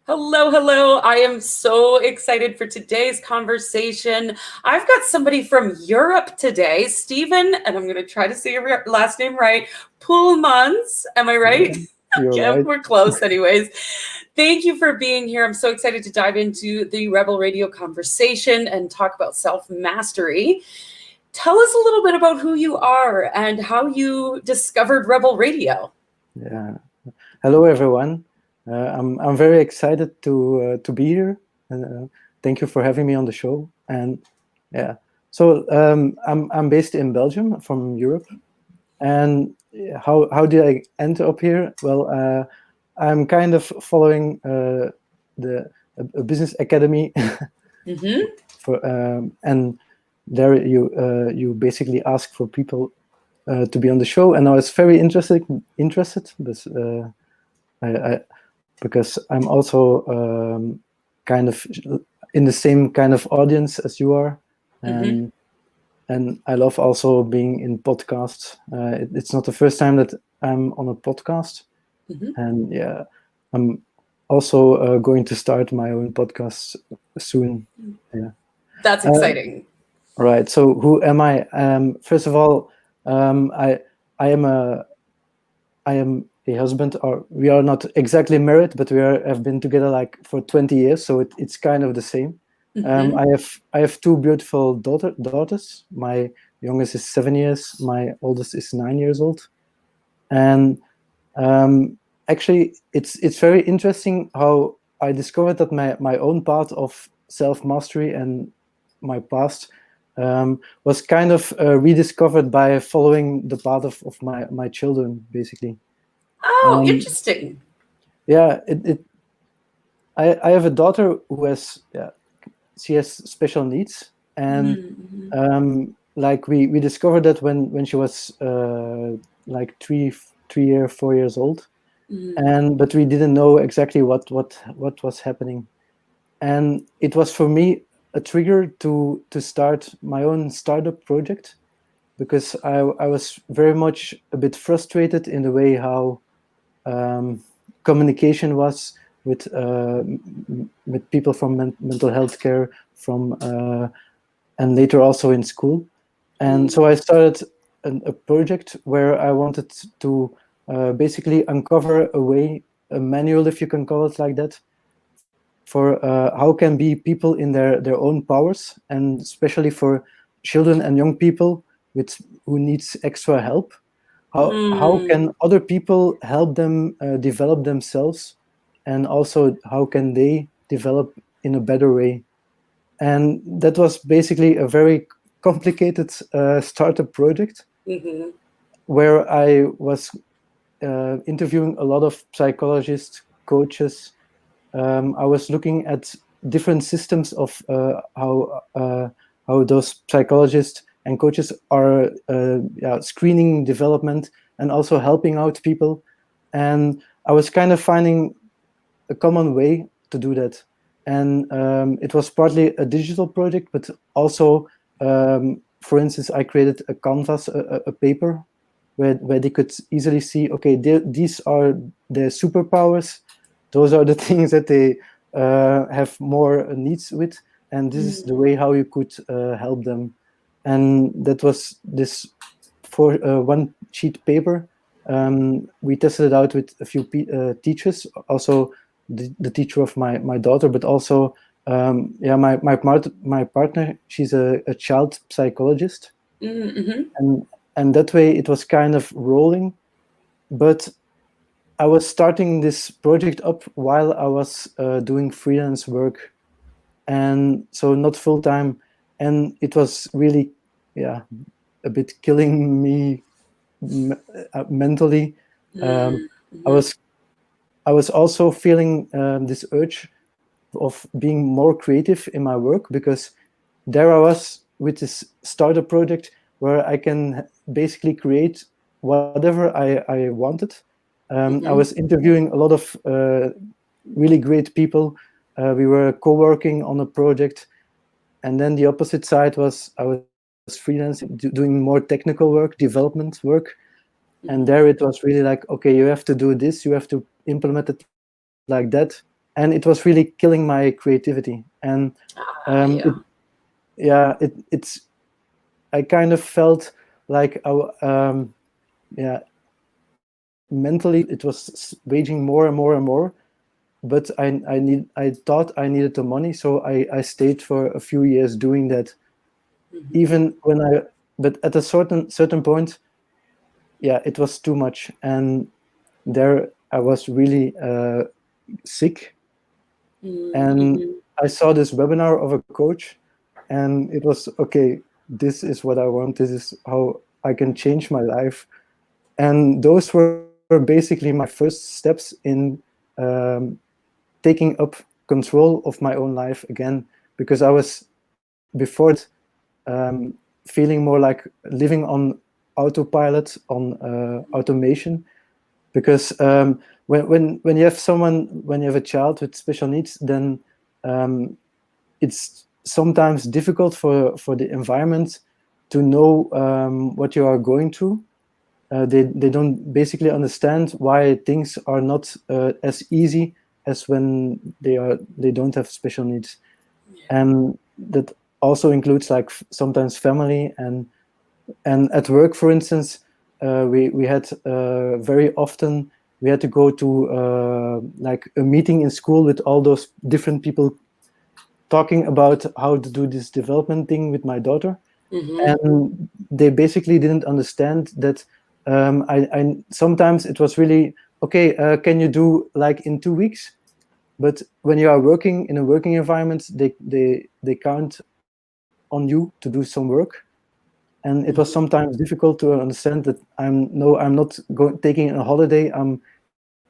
Hello, hello. I am so excited for today's conversation. I've got somebody from Europe today, Steven, and I'm going to try to say your last name right, Poelmans. Am I right? Yeah, you're Yeah, right. we're close, anyways. Thank you for being here. I'm so excited to dive into the Rebel Radio conversation and talk about self mastery. Tell us a little bit about who you are and how you discovered Rebel Radio. Yeah. Hello, everyone. I'm very excited to be here. And, thank you for having me on the show. And yeah, so I'm based in Belgium, from Europe. And how did I end up here? Well, I'm kind of following the a business academy Mm-hmm. for and there you basically ask for people to be on the show, and I was very interested, but I because I'm also kind of in the same kind of audience as you are, Mm-hmm. and I love also being in podcasts. It's not the first time that I'm on a podcast, Mm-hmm. and yeah, I'm also going to start my own podcast soon. Yeah. That's Uh, exciting. right. So who am I? First of all, I am a husband, or we are not exactly married, but have been together like for 20 years, so it's kind of the same. Mm-hmm. I have two beautiful daughters. My youngest is 7 years. My oldest is 9 years old. And actually, it's very interesting how I discovered that my own path of self mastery and my past was kind of rediscovered by following the path of my children, basically. Oh, Um, interesting. yeah, I have a daughter who has, yeah, she has special needs, and Mm-hmm. like we discovered that when she was like 4 years old, Mm-hmm. and but we didn't know exactly what was happening, and it was for me a trigger to start my own startup project, because I was very much a bit frustrated in the way how communication was with people from mental health care, from and later also in school. And so I started a project where I wanted to basically uncover a manual, if you can call it like that, for how can be people in their own powers, and especially for children and young people who needs extra help. How Mm-hmm. can other people help them develop themselves, and also how can they develop in a better way? And that was basically a very complicated startup project, Mm-hmm. where I was interviewing a lot of psychologists, coaches. I was looking at different systems of how those psychologists and coaches are yeah, screening development and also helping out people. And I was kind of finding a common way to do that. And it was partly a digital project, but also, for instance, I created a canvas, a paper where they could easily see, okay, these are their superpowers. Those are the things that they have more needs with, and this is the way how you could help them. And that was this for one sheet paper. We tested it out with a few teachers, also the teacher of my daughter, but also yeah, my partner. She's a child psychologist, Mm-hmm. and that way it was kind of rolling. But I was starting this project up while I was doing freelance work, and so not full time, and it was really, yeah, a bit killing me mentally. Um, I Mm-hmm. was I was also feeling this urge of being more creative in my work, because there I was with this startup project where I can basically create whatever I wanted. I was Mm-hmm. interviewing a lot of really great people. We were co-working on a project, and then the opposite side was I was freelancing, doing more technical work, development work. And there it was really like, okay, you have to do this, you have to implement it like that. and it was really killing my creativity. And it's I kind of felt like mentally it was waging more and more and more, but I thought I needed the money, so I stayed for a few years doing that. Even when but at a certain point, it was too much, and there I was really sick, and I saw this webinar of a coach, and it was, okay, this is what I want, this is how I can change my life. And those were basically my first steps in taking up control of my own life again, because I was before that feeling more like living on autopilot, on automation. Because when you have when you have a child with special needs, then it's sometimes difficult for the environment to know what you are going through. They don't basically understand why things are not as easy as when they don't have special needs. And that also includes like sometimes family and at work, for instance. We had very often we had to go to like a meeting in school with all those different people talking about how to do this development thing with my daughter. And they basically didn't understand that I sometimes it was really, okay, can you do like in 2 weeks? But when you are working in a working environment, they count on you to do some work. And it was sometimes difficult to understand that I'm not taking a holiday. I'm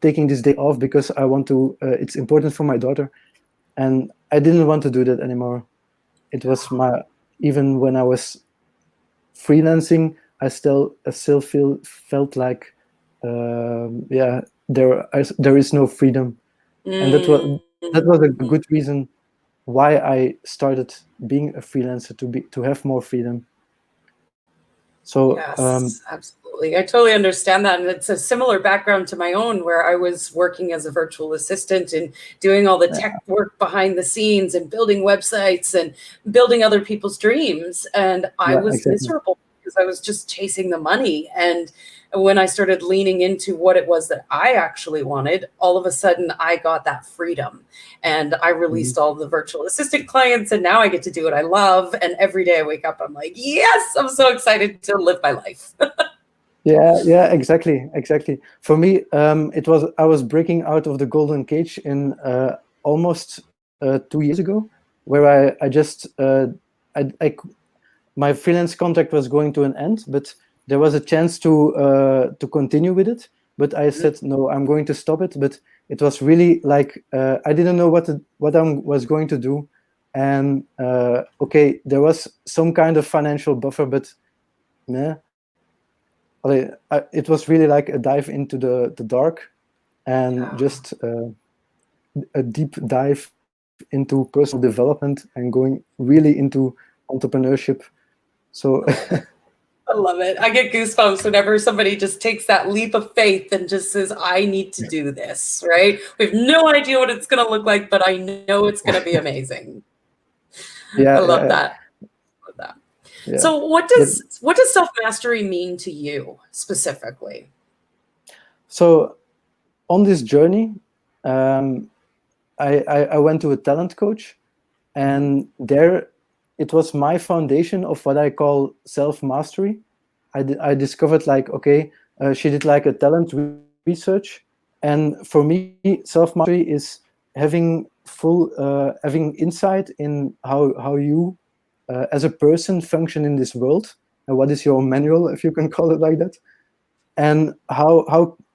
taking this day off because I want to. It's important for my daughter, and I didn't want to do that anymore. It was even when I was freelancing, I still felt like there is no freedom, and that was a good reason why I started being a freelancer, to have more freedom. So yes, absolutely. I totally understand that. And it's a similar background to my own, where I was working as a virtual assistant and doing all the tech work behind the scenes and building websites and building other people's dreams. And I was miserable because I was just chasing the money. And when I started leaning into what it was that I actually wanted, all of a sudden I got that freedom, and I released all the virtual assistant clients, and now I get to do what I love. And every day I wake up, I'm like, yes, I'm so excited to live my life. Exactly. For me, I was breaking out of the golden cage in almost 2 years ago, where I just my freelance contract was going to an end, but there was a chance to continue with it. But I said, no, I'm going to stop it. But it was really like I didn't know what I was going to do. And okay, there was some kind of financial buffer, but it was really like a dive into the dark, and just a deep dive into personal development and going really into entrepreneurship. So I love it. I get goosebumps whenever somebody just takes that leap of faith and just says, I need to do this, right? We have no idea what it's going to look like, but I know it's going to be amazing. I love that. So what does self-mastery mean to you specifically? So on this journey, I went to a talent coach, and there it was my foundation of what I call self-mastery. I discovered, like, okay, she did like a talent research, and for me, self-mastery is having having insight in how you as a person function in this world, and what is your manual, if you can call it like that. And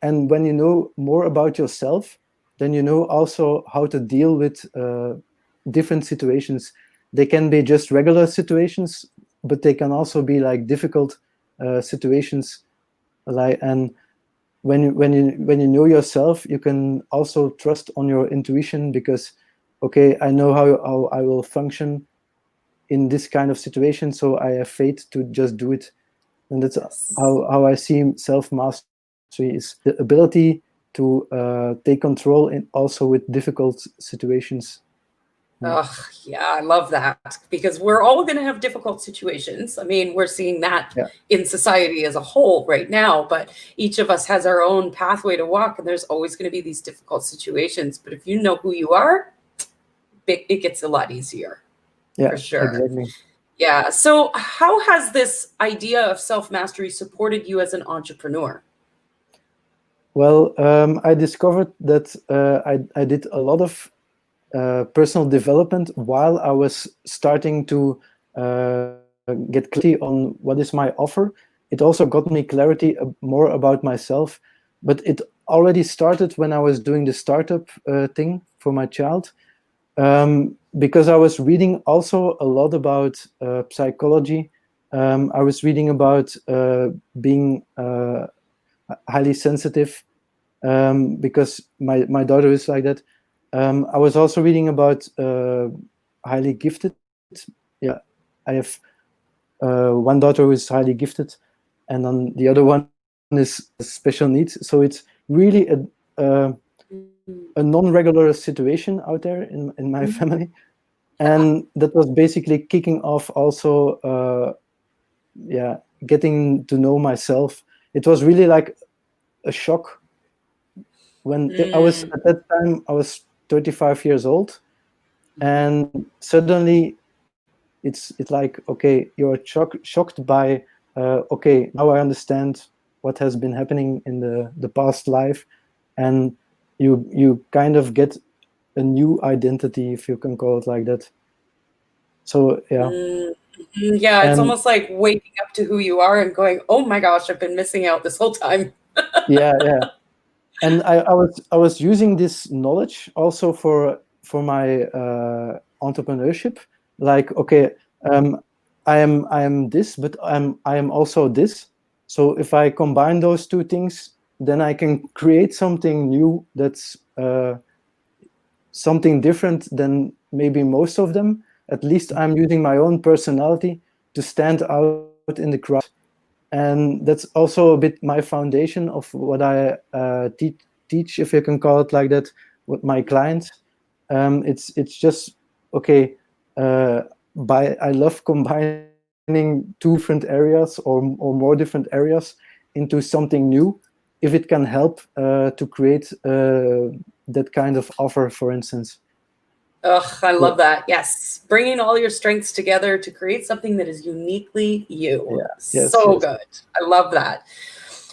and when you know more about yourself, then you know also how to deal with different situations. They can be just regular situations, but they can also be like difficult situations. And when you know yourself, you can also trust on your intuition, because okay, I know how I will function in this kind of situation, so I have faith to just do it. And that's how I see self-mastery, is the ability to take control in also with difficult situations. Oh, yeah, I love that, because we're all going to have difficult situations. I mean, we're seeing that in society as a whole right now, but each of us has our own pathway to walk, and there's always going to be these difficult situations. But if you know who you are, it gets a lot easier, for sure. Exactly. Yeah. So how has this idea of self-mastery supported you as an entrepreneur? Well, I discovered that I did a lot of personal development while I was starting to get clarity on what is my offer. It also got me clarity more about myself, but it already started when I was doing the startup thing for my child, because I was reading also a lot about psychology. I was reading about being highly sensitive, because my daughter is like that. I was also reading about highly gifted. Yeah, I have one daughter who is highly gifted, and then the other one is special needs. So it's really a non-regular situation out there in my family, and that was basically kicking off also. Getting to know myself. It was really like a shock when I was at that time. I was 35 years old, and suddenly it's like, okay, you're shocked by okay, now I understand what has been happening in the past life, and you kind of get a new identity, if you can call it like that. So Yeah, it's and almost like waking up to who you are and going, oh my gosh, I've been missing out this whole time. yeah, and I was using this knowledge also for my entrepreneurship. Like, okay, I am this, but I am also this. So if I combine those two things, then I can create something new that's something different than maybe most of them. At least I'm using my own personality to stand out in the crowd. And that's also a bit my foundation of what I teach, if you can call it like that, with my clients. It's just, okay, I love combining two different areas or more different areas into something new, if it can help to create that kind of offer, for instance. Ugh, I love that. Yes. Bringing all your strengths together to create something that is uniquely you. Yes. Good. I love that.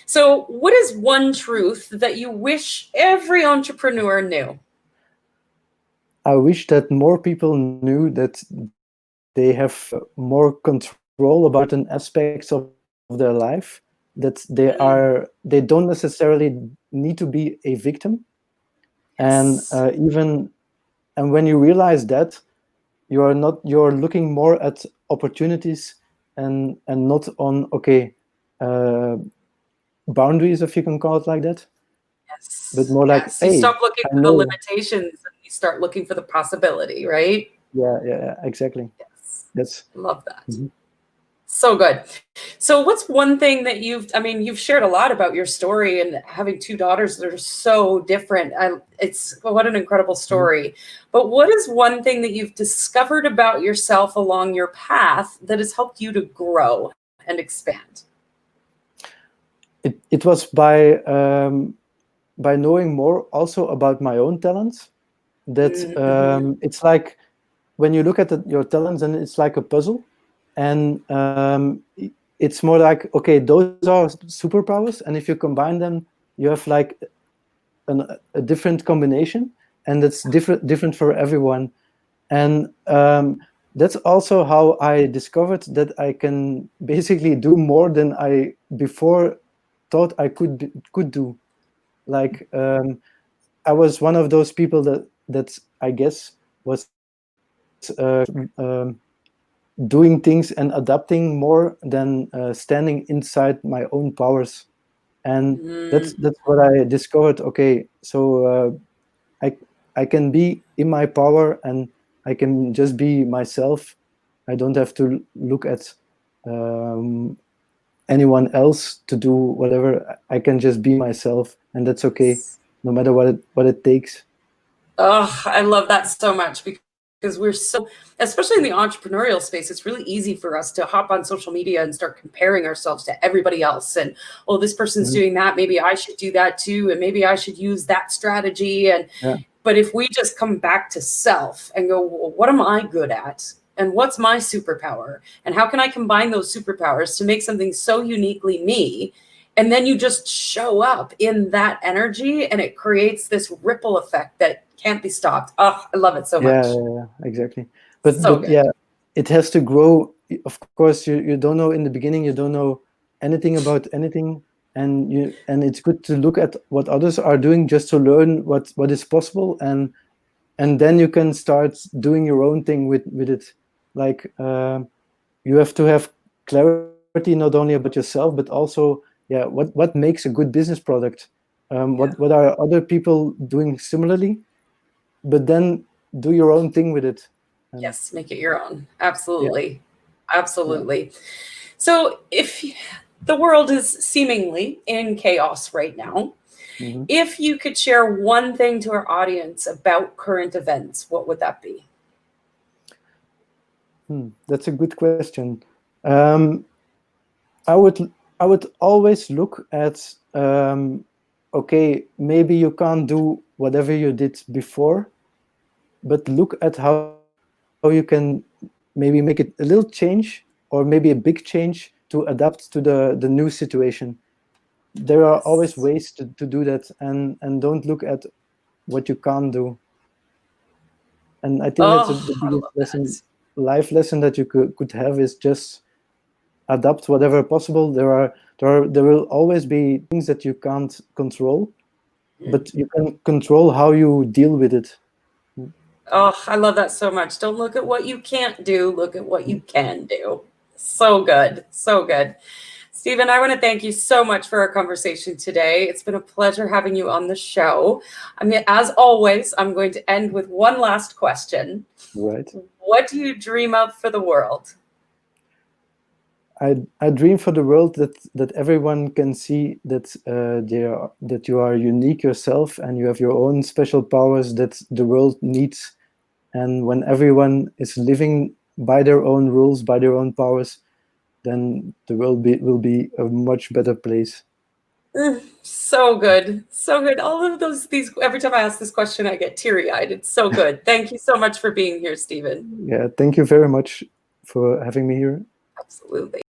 So, what is one truth that you wish every entrepreneur knew? I wish that more people knew that they have more control about certain aspects of their life, that they don't necessarily need to be a victim. And and when you realize that, you're looking more at opportunities, and not on, okay, boundaries, if you can call it like that, but more like, You hey, stop looking I for the know. limitations and you start looking for the possibility, right? Yeah, exactly. Yes. That's Love that. So good. So what's one thing that you've shared a lot about your story and having two daughters that are so different. What an incredible story. But what is one thing that you've discovered about yourself along your path that has helped you to grow and expand? it was by knowing more also about my own talents, that it's like when you look at your talents, and it's like a puzzle, and it's more like, okay, those are superpowers, and if you combine them, you have like a different combination, and that's different for everyone. And that's also how I discovered that I can basically do more than I before thought I could do. Like, I was one of those people that I guess was doing things and adapting more than standing inside my own powers. And that's what I discovered. Okay, so I can be in my power, and I can just be myself. I don't have to look at anyone else to do whatever. I can just be myself, and that's okay. no matter what it takes. Oh, I love that so much because we're so, especially in the entrepreneurial space, it's really easy for us to hop on social media and start comparing ourselves to everybody else. And, oh, this person's doing that. Maybe I should do that too. And maybe I should use that strategy. And, but if we just come back to self and go, well, what am I good at? And what's my superpower? And how can I combine those superpowers to make something so uniquely me? And then you just show up in that energy and it creates this ripple effect that can't be stopped. Oh, I love it so much. Yeah, exactly. But yeah, it has to grow. Of course, you don't know in the beginning, you don't know anything about anything. And it's good to look at what others are doing just to learn what is possible. And then you can start doing your own thing with it. Like you have to have clarity not only about yourself, but also, yeah, what makes a good business product? What are other people doing similarly? But then do your own thing with it. Yes, make it your own. Absolutely. Yeah. Absolutely. Yeah. So if the world is seemingly in chaos right now, if you could share one thing to our audience about current events, what would that be? That's a good question. I would always look at, okay, maybe you can't do whatever you did before, but look at how you can maybe make it a little change or maybe a big change to adapt to the new situation. There are always ways to do that, and don't look at what you can't do. And I think that's the biggest lesson, life lesson that you could have is just adapt whatever possible. There will always be things that you can't control, but you can control how you deal with it. Oh, I love that so much. Don't look at what you can't do. Look at what you can do. So good. So good. Steven, I want to thank you so much for our conversation today. It's been a pleasure having you on the show. I mean, as always, I'm going to end with one last question. Right. What do you dream of for the world? I dream for the world that everyone can see that that you are unique yourself and you have your own special powers that the world needs. And when everyone is living by their own rules, by their own powers, then the world will be a much better place. So good. So good. All of these, every time I ask this question, I get teary-eyed. It's so good. Thank you so much for being here, Steven. Yeah, thank you very much for having me here. Absolutely.